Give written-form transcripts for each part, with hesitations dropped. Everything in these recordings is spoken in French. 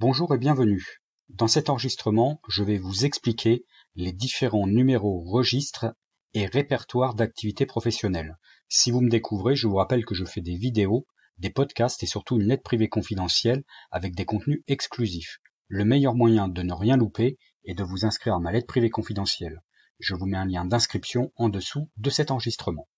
Bonjour et bienvenue. Dans cet enregistrement, je vais vous expliquer les différents numéros, registres et répertoires d'activités professionnelles. Si vous me découvrez, je vous rappelle que je fais des vidéos, des podcasts et surtout une lettre privée confidentielle avec des contenus exclusifs. Le meilleur moyen de ne rien louper est de vous inscrire à ma lettre privée confidentielle. Je vous mets un lien d'inscription en dessous de cet enregistrement.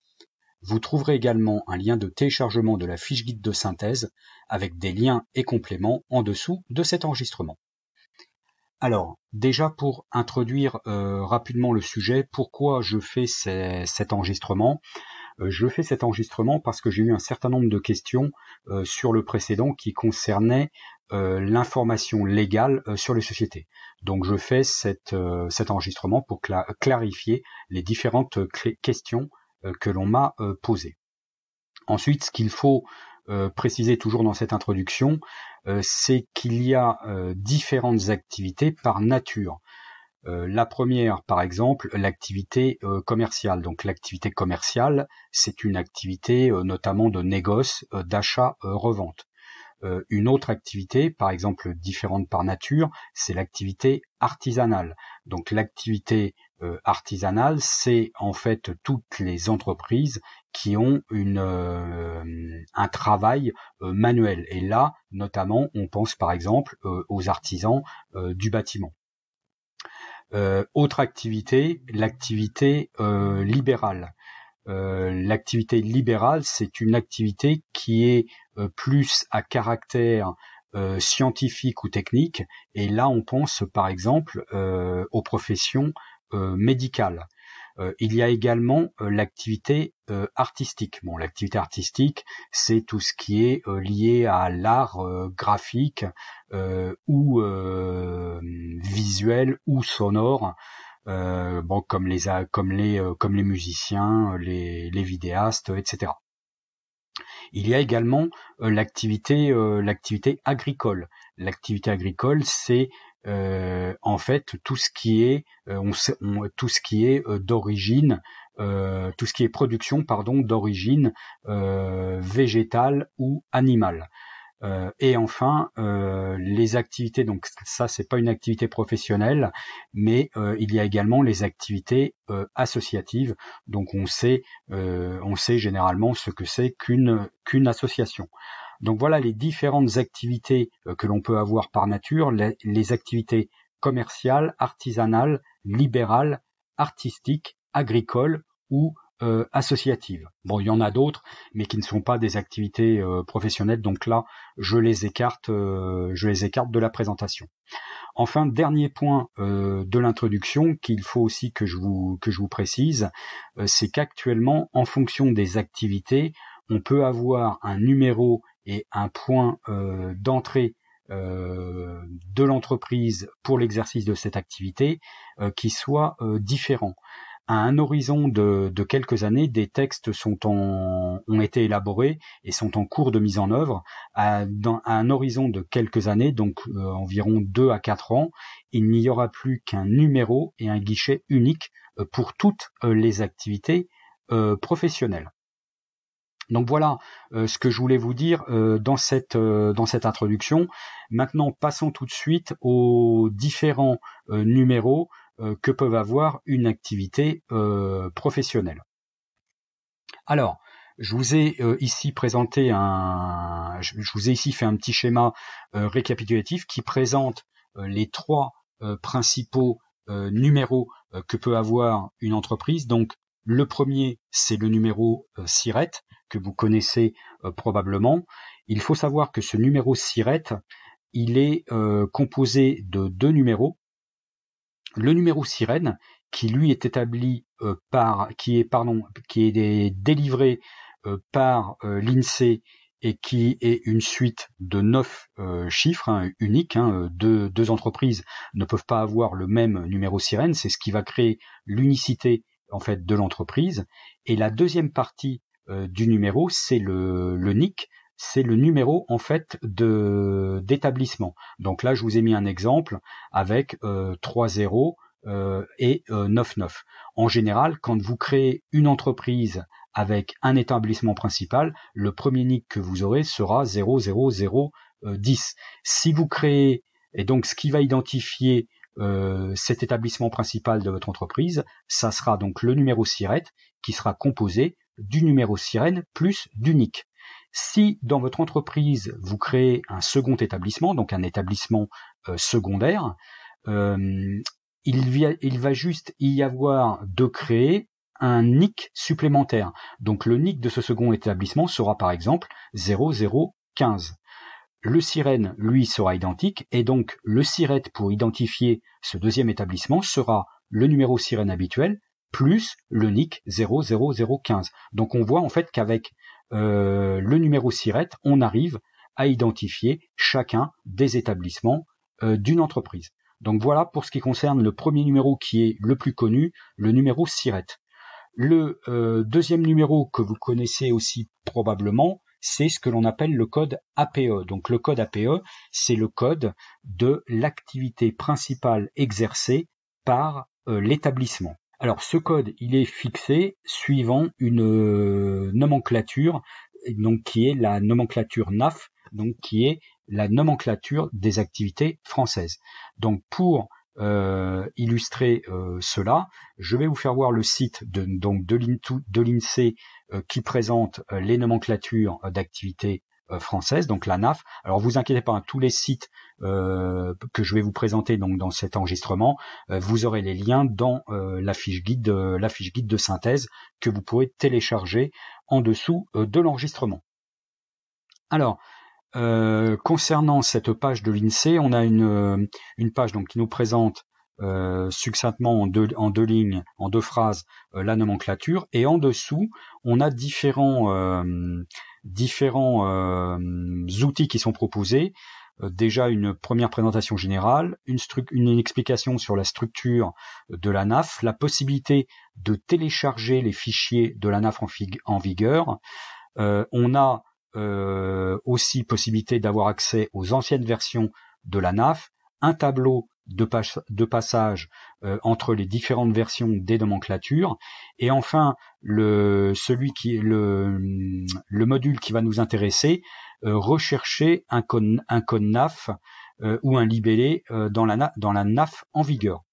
Vous trouverez également un lien de téléchargement de la fiche guide de synthèse avec des liens et compléments en dessous de cet enregistrement. Alors, déjà pour introduire rapidement le sujet, pourquoi je fais cet enregistrement ? Je fais cet enregistrement parce que j'ai eu un certain nombre de questions sur le précédent qui concernaient l'information légale sur les sociétés. Donc je fais cet enregistrement pour clarifier les différentes questions que l'on m'a posées. Ensuite, ce qu'il faut préciser toujours dans cette introduction, c'est qu'il y a différentes activités par nature. La première, par exemple, l'activité commerciale. Donc l'activité commerciale, c'est une activité notamment de négoce, d'achat-revente. Une autre activité, par exemple différente par nature, c'est l'activité artisanale. Donc l'activité artisanale, c'est en fait toutes les entreprises qui ont un travail manuel. Et là, notamment, on pense par exemple aux artisans du bâtiment. Autre activité, l'activité libérale. L'activité libérale, c'est une activité qui est plus à caractère scientifique ou technique, et là on pense par exemple aux professions médicales. Il y a également l'activité artistique. Bon, l'activité artistique, c'est tout ce qui est lié à l'art graphique ou visuel ou sonore. Comme les musiciens, les vidéastes, etc. Il y a également l'activité agricole. L'activité agricole, c'est en fait tout ce qui est d'origine, tout ce qui est production d'origine végétale ou animale. Et enfin, les activités, donc ça c'est pas une activité professionnelle, mais il y a également les activités associatives. Donc on sait généralement ce que c'est qu'une association. Donc voilà les différentes activités que l'on peut avoir par nature, les activités commerciales, artisanales, libérales, artistiques, agricoles ou associatives. Bon, il y en a d'autres, mais qui ne sont pas des activités professionnelles, donc là, je les écarte de la présentation. Enfin, dernier point de l'introduction qu'il faut aussi que je vous précise, c'est qu'actuellement, en fonction des activités, on peut avoir un numéro et un point d'entrée de l'entreprise pour l'exercice de cette activité qui soit différent. À un horizon de quelques années, des textes ont été élaborés et sont en cours de mise en œuvre. À un horizon de quelques années, donc environ 2 à 4 ans, il n'y aura plus qu'un numéro et un guichet unique pour toutes les activités professionnelles. Donc voilà ce que je voulais vous dire dans cette introduction. Maintenant, passons tout de suite aux différents numéros que peuvent avoir une activité professionnelle. Alors, je vous ai ici présenté je vous ai ici fait un petit schéma récapitulatif qui présente les 3 principaux numéros que peut avoir une entreprise. Donc, le premier, c'est le numéro SIRET, que vous connaissez probablement. Il faut savoir que ce numéro SIRET, il est composé de 2 numéros. Le numéro SIREN, qui lui est établi qui est délivré par l'INSEE et qui est une suite de 9 chiffres uniques. Deux entreprises ne peuvent pas avoir le même numéro SIREN, c'est ce qui va créer l'unicité en fait de l'entreprise. Et la deuxième partie du numéro, c'est le NIC, c'est le numéro en fait d'établissement. Donc là, je vous ai mis un exemple avec 3 0 et 9 9. En général, quand vous créez une entreprise avec un établissement principal, le premier NIC que vous aurez sera 00010. Si vous créez Et donc, ce qui va identifier cet établissement principal de votre entreprise, ça sera donc le numéro SIRET qui sera composé du numéro SIREN plus du NIC. Si dans votre entreprise, vous créez un second établissement, donc un établissement secondaire, il va juste y avoir de créer un NIC supplémentaire. Donc le NIC de ce second établissement sera par exemple 0015. Le SIREN, lui, sera identique, et donc le SIRET pour identifier ce deuxième établissement sera le numéro SIREN habituel plus le NIC 00015. Donc on voit en fait qu'avec le numéro SIRET, on arrive à identifier chacun des établissements d'une entreprise. Donc voilà pour ce qui concerne le premier numéro qui est le plus connu, le numéro SIRET. Le deuxième numéro que vous connaissez aussi probablement, c'est ce que l'on appelle le code APE. Donc le code APE, c'est le code de l'activité principale exercée par l'établissement. Alors ce code, il est fixé suivant une nomenclature, donc qui est la nomenclature NAF, donc qui est la nomenclature des activités françaises. Donc pour illustrer cela, je vais vous faire voir le site de l'INSEE qui présente les nomenclatures d'activités françaises, donc la NAF. Alors vous inquiétez pas, tous les sites que je vais vous présenter donc dans cet enregistrement, vous aurez les liens dans la fiche guide de synthèse que vous pourrez télécharger en dessous de l'enregistrement. Alors, concernant cette page de l'INSEE, on a une page donc qui nous présente succinctement en deux lignes, en deux phrases, la nomenclature, et en dessous on a différents outils qui sont proposés. Déjà une première présentation générale, une explication sur la structure de la NAF, la possibilité de télécharger les fichiers de la NAF en vigueur. On a aussi possibilité d'avoir accès aux anciennes versions de la NAF, un tableau de passage entre les différentes versions des nomenclatures, et enfin le module qui va nous intéresser, rechercher un code NAF ou un libellé dans la NAF en vigueur.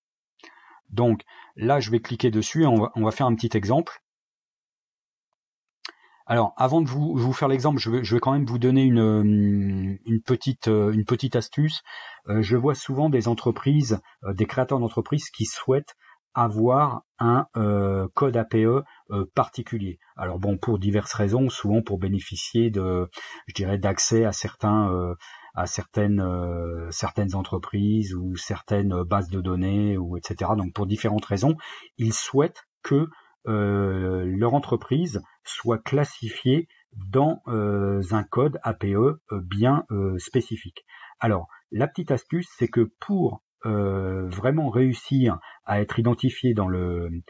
Donc là je vais cliquer dessus et on va faire un petit exemple. Alors, avant de vous faire l'exemple, je vais quand même vous donner une petite astuce. Je vois souvent des entreprises, des créateurs d'entreprises qui souhaitent avoir un code APE particulier. Alors bon, pour diverses raisons, souvent pour bénéficier d'accès à certaines entreprises ou certaines bases de données ou etc. Donc pour différentes raisons, ils souhaitent que leur entreprise soit classifiée dans un code APE bien spécifique. Alors, la petite astuce, c'est que pour vraiment réussir à être identifié dans le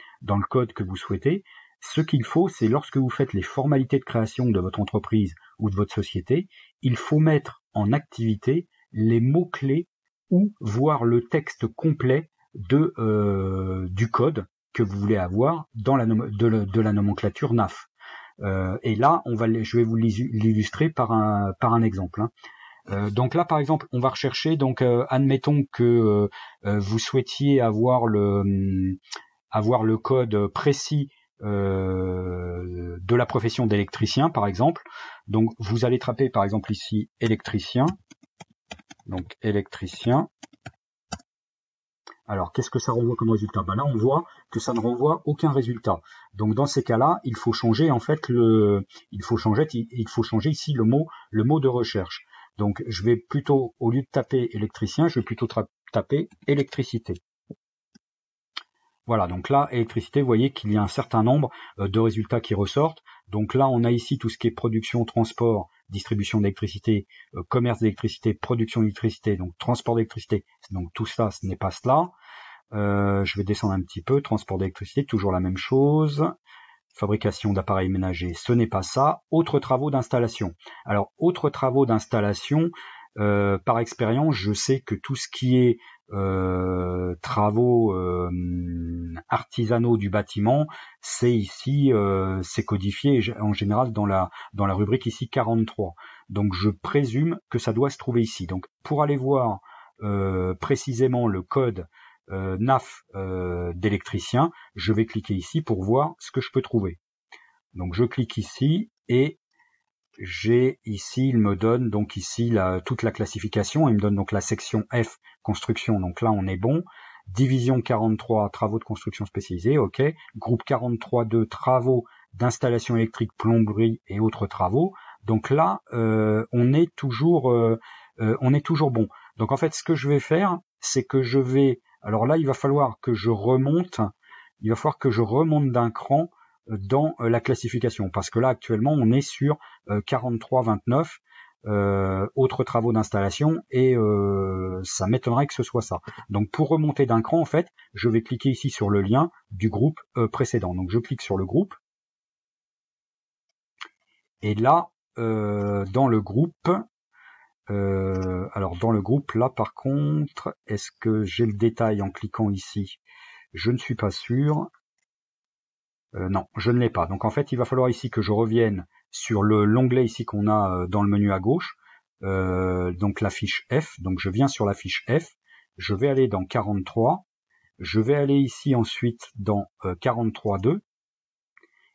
code que vous souhaitez, ce qu'il faut, c'est lorsque vous faites les formalités de création de votre entreprise ou de votre société, il faut mettre en activité les mots-clés ou voir le texte complet du code que vous voulez avoir dans de la nomenclature NAF. Et là, je vais vous l'illustrer par un exemple. Donc là, par exemple, on va rechercher. Donc, admettons que vous souhaitiez avoir le code précis de la profession d'électricien, par exemple. Donc, vous allez taper, par exemple, ici électricien. Donc, électricien. Alors, qu'est-ce que ça renvoie comme résultat? Là, on voit que ça ne renvoie aucun résultat. Donc, dans ces cas-là, il faut changer en fait il faut changer ici le mot de recherche. Donc, je vais plutôt, au lieu de taper électricien, je vais plutôt taper électricité. Voilà, donc là, électricité, vous voyez qu'il y a un certain nombre de résultats qui ressortent. Donc là, on a ici tout ce qui est production, transport, distribution d'électricité, commerce d'électricité, production d'électricité, donc transport d'électricité. Donc tout ça, ce n'est pas cela. Je vais descendre un petit peu. Transport d'électricité, toujours la même chose. Fabrication d'appareils ménagers, ce n'est pas ça. Autres travaux d'installation. Alors, autres travaux d'installation, par expérience, je sais que tout ce qui est travaux artisanaux du bâtiment, c'est ici, c'est codifié en général dans la rubrique ici 43. Donc je présume que ça doit se trouver ici. Donc pour aller voir précisément le code NAF d'électricien, je vais cliquer ici pour voir ce que je peux trouver. Donc je clique ici et j'ai ici, il me donne donc ici toute la classification, il me donne donc la section F, construction, donc là on est bon. Division 43, travaux de construction spécialisés, ok. Groupe 43.2, travaux d'installation électrique, plomberie et autres travaux. Donc là, on est toujours bon. Donc en fait, ce que je vais faire, c'est que je vais, alors là, il va falloir que je remonte d'un cran dans la classification, parce que là actuellement on est sur 43.29 autres travaux d'installation et ça m'étonnerait que ce soit ça. Donc pour remonter d'un cran, en fait, je vais cliquer ici sur le lien du groupe précédent. Donc je clique sur le groupe et là dans le groupe là par contre, est-ce que j'ai le détail en cliquant ici? Je ne suis pas sûr. Non, je ne l'ai pas. Donc en fait, il va falloir ici que je revienne sur l'onglet ici qu'on a dans le menu à gauche, donc la fiche F. Donc je viens sur la fiche F, je vais aller dans 43, je vais aller ici ensuite dans 43.2,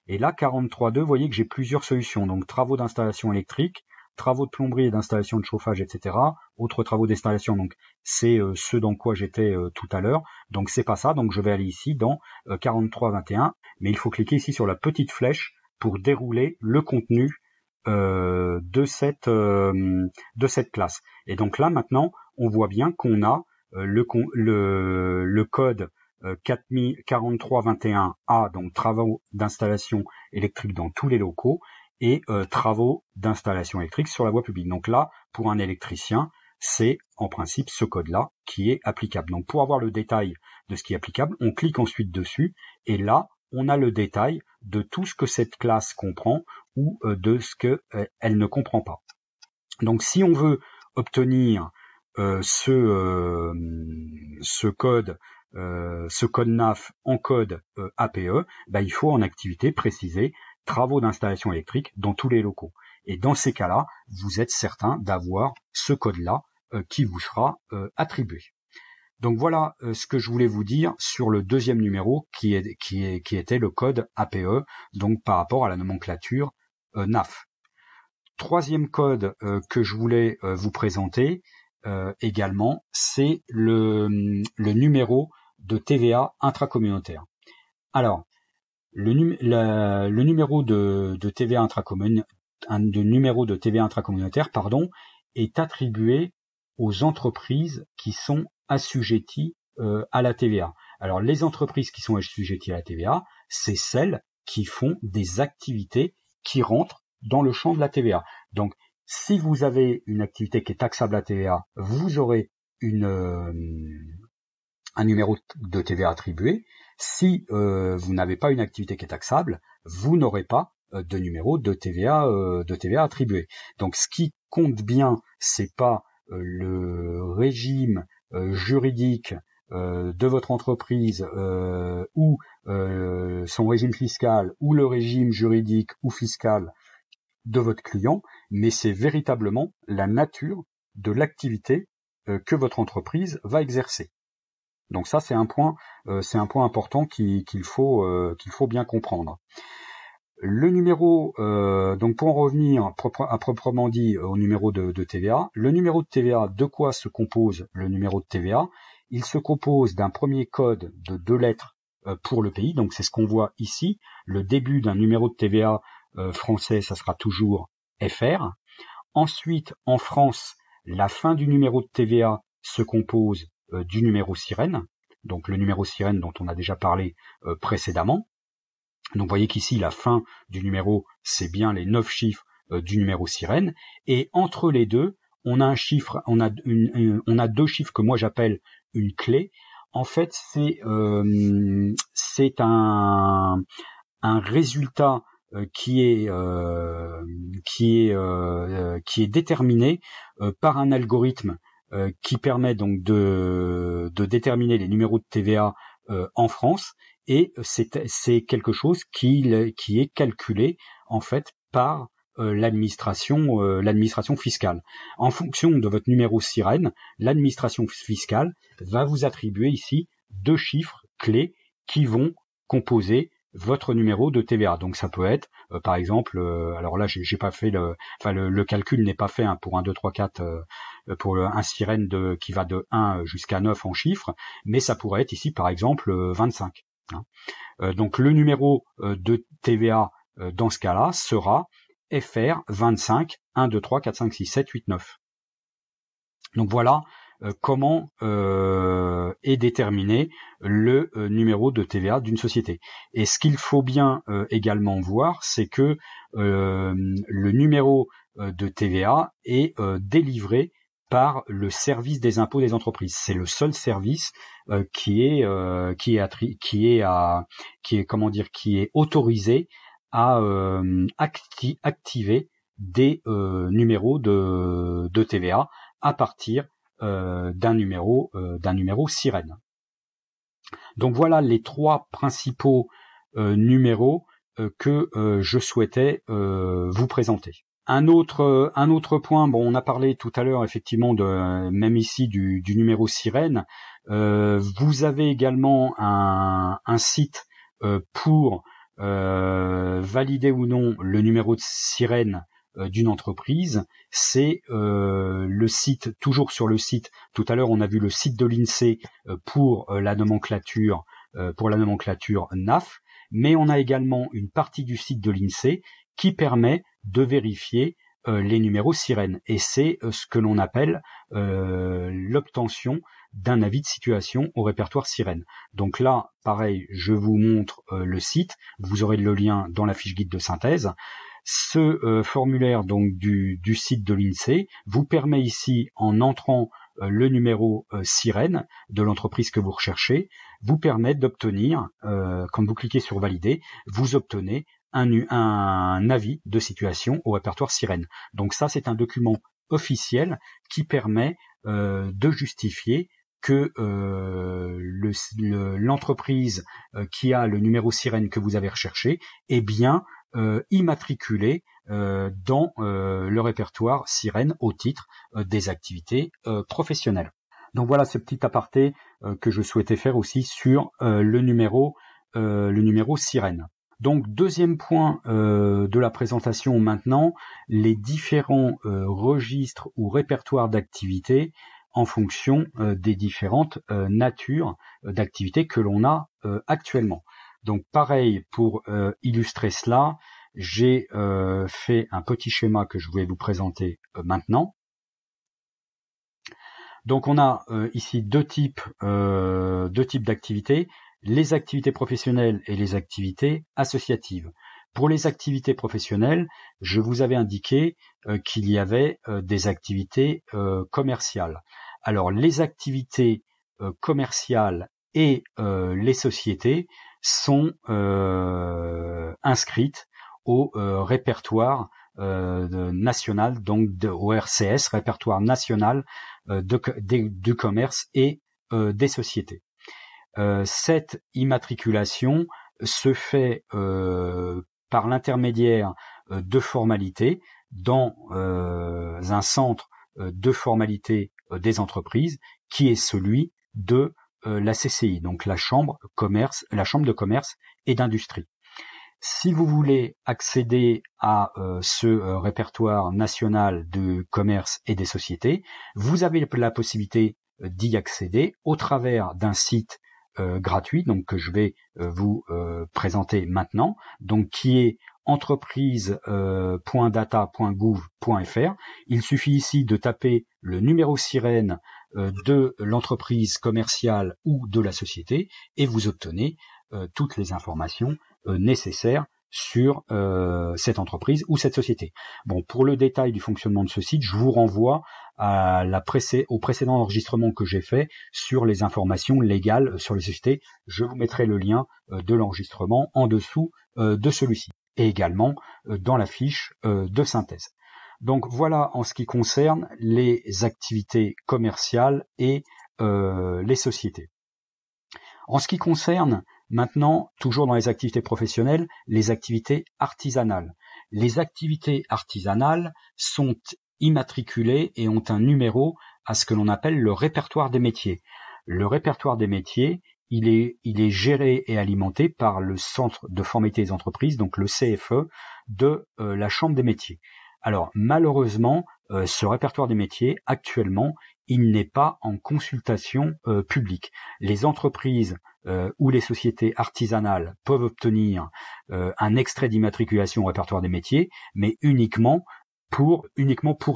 et là 43.2, vous voyez que j'ai plusieurs solutions. Donc travaux d'installation électrique, travaux de plomberie et d'installation de chauffage, etc. Autres travaux d'installation, donc c'est ce dans quoi j'étais tout à l'heure. Donc c'est pas ça, donc je vais aller ici dans 43.21, mais il faut cliquer ici sur la petite flèche pour dérouler le contenu de cette classe. Et donc là maintenant, on voit bien qu'on a le code 4321A, donc travaux d'installation électrique dans tous les locaux, et travaux d'installation électrique sur la voie publique. Donc là, pour un électricien, c'est en principe ce code-là qui est applicable. Donc pour avoir le détail de ce qui est applicable, on clique ensuite dessus, et là, on a le détail de tout ce que cette classe comprend ou de ce qu'elle ne comprend pas. Donc si on veut obtenir ce code NAF en code APE, il faut en activité préciser travaux d'installation électrique dans tous les locaux. Et dans ces cas-là, vous êtes certain d'avoir ce code-là qui vous sera attribué. Donc voilà ce que je voulais vous dire sur le deuxième numéro qui était le code APE, donc par rapport à la nomenclature NAF. Troisième code que je voulais vous présenter également, c'est le numéro de TVA intracommunautaire. Alors, le numéro de TVA intracommunautaire, est attribué aux entreprises qui sont assujetties à la TVA. Alors, les entreprises qui sont assujetties à la TVA, c'est celles qui font des activités qui rentrent dans le champ de la TVA. Donc, si vous avez une activité qui est taxable à TVA, vous aurez un numéro de TVA attribué. Si vous n'avez pas une activité qui est taxable, vous n'aurez pas de numéro de TVA attribué. Donc ce qui compte bien, c'est pas le régime juridique de votre entreprise ou son régime fiscal ou le régime juridique ou fiscal de votre client, mais c'est véritablement la nature de l'activité que votre entreprise va exercer. Donc ça, c'est un point important qu'il faut bien comprendre. Le numéro, donc pour en revenir à proprement dit au numéro de TVA, le numéro de TVA, de quoi se compose le numéro de TVA? Il se compose d'un premier code de 2 lettres pour le pays, donc c'est ce qu'on voit ici. Le début d'un numéro de TVA français, ça sera toujours FR. Ensuite, en France, la fin du numéro de TVA se compose du numéro sirène, donc le numéro sirène dont on a déjà parlé précédemment. Donc vous voyez qu'ici la fin du numéro, c'est bien les 9 chiffres du numéro sirène, et entre les deux, on a un chiffre, on a 2 chiffres que moi j'appelle une clé. En fait, c'est un résultat qui est déterminé par un algorithme qui permet donc de déterminer les numéros de TVA en France, et c'est quelque chose qui est calculé en fait par l'administration fiscale. En fonction de votre numéro SIREN, l'administration fiscale va vous attribuer ici 2 chiffres clés qui vont composer votre numéro de TVA. Donc ça peut être, par exemple, alors là j'ai pas fait le calcul n'est pas fait pour 1, 2, 3, 4 pour un SIREN qui va de 1 jusqu'à 9 en chiffres, mais ça pourrait être ici par exemple 25. Donc le numéro de TVA dans ce cas-là sera FR 25 1, 2, 3, 4, 5, 6, 7, 8, 9. Donc voilà comment est déterminé le numéro de TVA d'une société. Et ce qu'il faut bien également voir, c'est que le numéro de TVA est délivré par le service des impôts des entreprises. C'est le seul service qui est autorisé à activer des numéros de TVA à partir d'un numéro SIREN. Donc voilà les 3 principaux numéros que je souhaitais vous présenter. Un autre point, bon, on a parlé tout à l'heure effectivement même ici du numéro SIREN. Vous avez également un site pour valider ou non le numéro de SIREN d'une entreprise. C'est le site, toujours sur le site, tout à l'heure on a vu le site de l'INSEE pour la nomenclature NAF, mais on a également une partie du site de l'INSEE qui permet de vérifier les numéros SIREN, et c'est ce que l'on appelle l'obtention d'un avis de situation au répertoire SIREN. Donc là, pareil, je vous montre le site, vous aurez le lien dans la fiche guide de synthèse. Ce formulaire donc du site de l'INSEE vous permet ici, en entrant le numéro SIREN de l'entreprise que vous recherchez, vous permet d'obtenir, quand vous cliquez sur valider, vous obtenez un avis de situation au répertoire SIREN. Donc ça, c'est un document officiel qui permet de justifier que l'entreprise qui a le numéro SIREN que vous avez recherché est bien immatriculée dans le répertoire SIREN au titre des activités professionnelles. Donc voilà ce petit aparté que je souhaitais faire aussi sur le numéro SIREN. Donc deuxième point de la présentation maintenant, les différents registres ou répertoires d'activités en fonction des différentes natures d'activités que l'on a actuellement. Donc pareil, pour illustrer cela, j'ai fait un petit schéma que je voulais vous présenter maintenant. Donc on a ici deux types d'activités, les activités professionnelles et les activités associatives. Pour les activités professionnelles, je vous avais indiqué qu'il y avait des activités commerciales. Alors les activités commerciales et les sociétés sont inscrites au répertoire national, donc au RCS, répertoire national du commerce et des sociétés. Cette immatriculation se fait par l'intermédiaire de formalités dans un centre de formalités des entreprises qui est celui de la CCI, donc la chambre de commerce et d'industrie. Si vous voulez accéder à ce répertoire national de commerce et des sociétés, vous avez la possibilité d'y accéder au travers d'un site gratuit, donc que je vais vous présenter maintenant, donc qui est entreprise.data.gouv.fr. Il suffit ici de taper le numéro SIREN de l'entreprise commerciale ou de la société et vous obtenez toutes les informations nécessaires sur cette entreprise ou cette société. Bon, pour le détail du fonctionnement de ce site, je vous renvoie au précédent enregistrement que j'ai fait sur les informations légales sur les sociétés. Je vous mettrai le lien de l'enregistrement en dessous de celui-ci et également dans la fiche de synthèse. Donc voilà en ce qui concerne les activités commerciales et les sociétés. En ce qui concerne maintenant, toujours dans les activités professionnelles, les activités artisanales. les activités artisanales sont immatriculées et ont un numéro à ce que l'on appelle le répertoire des métiers. Le répertoire des métiers, il est géré et alimenté par le Centre de formalité des entreprises, donc le CFE, de la Chambre des métiers. Alors malheureusement, ce répertoire des métiers, actuellement, il n'est pas en consultation publique. Les entreprises ou les sociétés artisanales peuvent obtenir un extrait d'immatriculation au répertoire des métiers, mais uniquement pour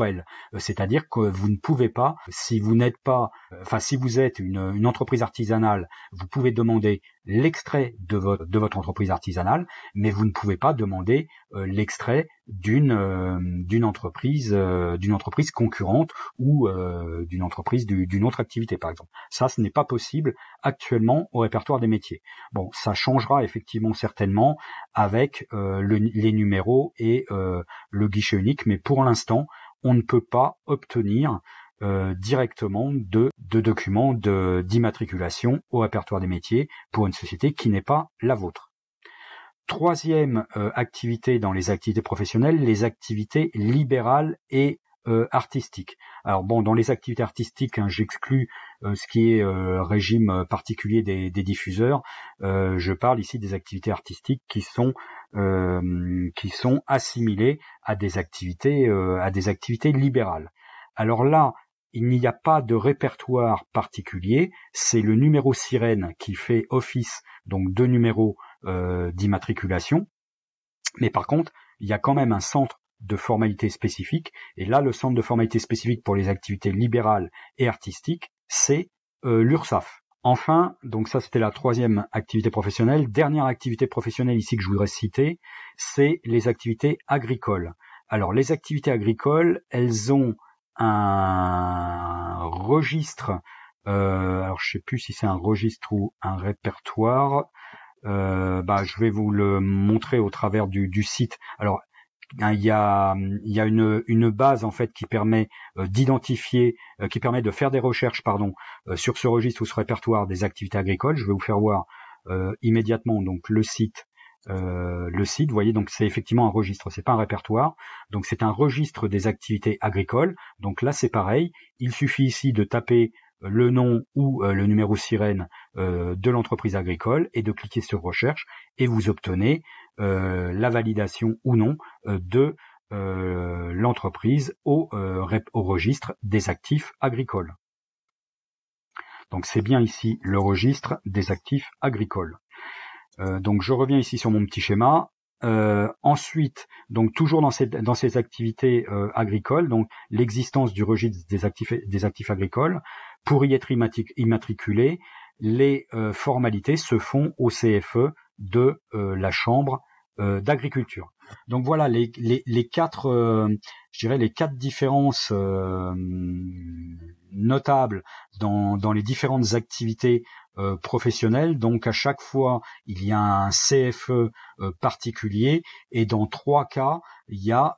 elles. C'est-à-dire que vous ne pouvez pas, si vous êtes une entreprise artisanale, vous pouvez demander l'extrait de votre entreprise artisanale, mais vous ne pouvez pas demander l'extrait d'une entreprise concurrente ou d'une entreprise d'une autre activité, par exemple. Ça, ce n'est pas possible actuellement au répertoire des métiers. Bon, ça changera effectivement certainement avec les numéros et le guichet unique, mais pour l'instant, on ne peut pas obtenir directement de documents d'immatriculation au répertoire des métiers pour une société qui n'est pas la vôtre. Troisième activité dans les activités professionnelles, les activités libérales et artistiques. Alors bon, dans les activités artistiques, j'exclus ce qui est régime particulier des diffuseurs. Je parle ici des activités artistiques qui sont assimilées à des activités libérales. Alors là, il n'y a pas de répertoire particulier, c'est le numéro sirène qui fait office donc de numéro d'immatriculation, mais par contre, il y a quand même un centre de formalité spécifique, et là, le centre de formalité spécifique pour les activités libérales et artistiques, c'est l'URSSAF. Enfin, donc ça c'était la troisième activité professionnelle. Dernière activité professionnelle ici que je voudrais citer, c'est les activités agricoles. Alors, les activités agricoles, elles ont un registre, alors je sais plus si c'est un registre ou un répertoire, je vais vous le montrer au travers du site. Alors, il y a une base en fait qui permet d'identifier, qui permet de faire des recherches sur ce registre ou ce répertoire des activités agricoles. Je vais vous faire voir immédiatement donc le site. Vous voyez, donc c'est effectivement un registre, c'est pas un répertoire, donc c'est un registre des activités agricoles. Donc là c'est pareil, il suffit ici de taper le nom ou le numéro sirène de l'entreprise agricole et de cliquer sur recherche et vous obtenez la validation ou non de l'entreprise au registre des actifs agricoles. Donc c'est bien ici le registre des actifs agricoles. Donc je reviens ici sur mon petit schéma. Ensuite, donc toujours dans ces activités agricoles, donc l'existence du registre des actifs agricoles, pour y être immatriculé, les formalités se font au CFE de la Chambre d'agriculture. Donc voilà les quatre, les quatre différences notables dans les différentes activités professionnelles. Donc à chaque fois il y a un CFE particulier et dans 3 cas il y a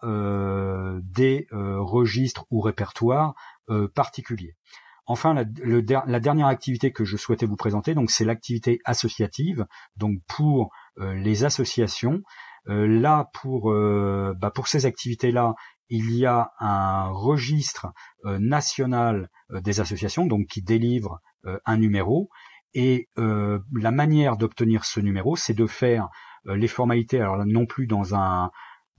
des registres ou répertoires particuliers. Enfin, la dernière activité que je souhaitais vous présenter, donc c'est l'activité associative, donc pour les associations. Là, pour ces activités-là, il y a un registre national des associations, donc qui délivre un numéro. Et la manière d'obtenir ce numéro, c'est de faire les formalités, alors là, non plus dans un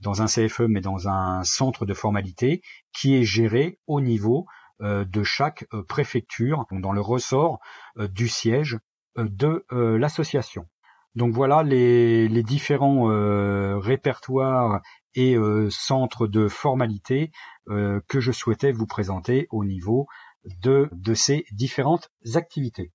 CFE, mais dans un centre de formalité qui est géré au niveau de chaque préfecture, dans le ressort du siège de l'association. Donc voilà les différents répertoires et centres de formalité que je souhaitais vous présenter au niveau de ces différentes activités.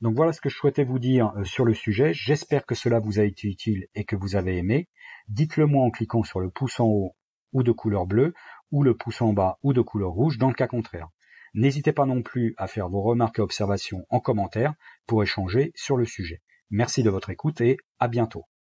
Donc voilà ce que je souhaitais vous dire sur le sujet. J'espère que cela vous a été utile et que vous avez aimé. Dites-le moi en cliquant sur le pouce en haut ou de couleur bleue ou le pouce en bas ou de couleur rouge dans le cas contraire. N'hésitez pas non plus à faire vos remarques et observations en commentaire pour échanger sur le sujet. Merci de votre écoute et à bientôt.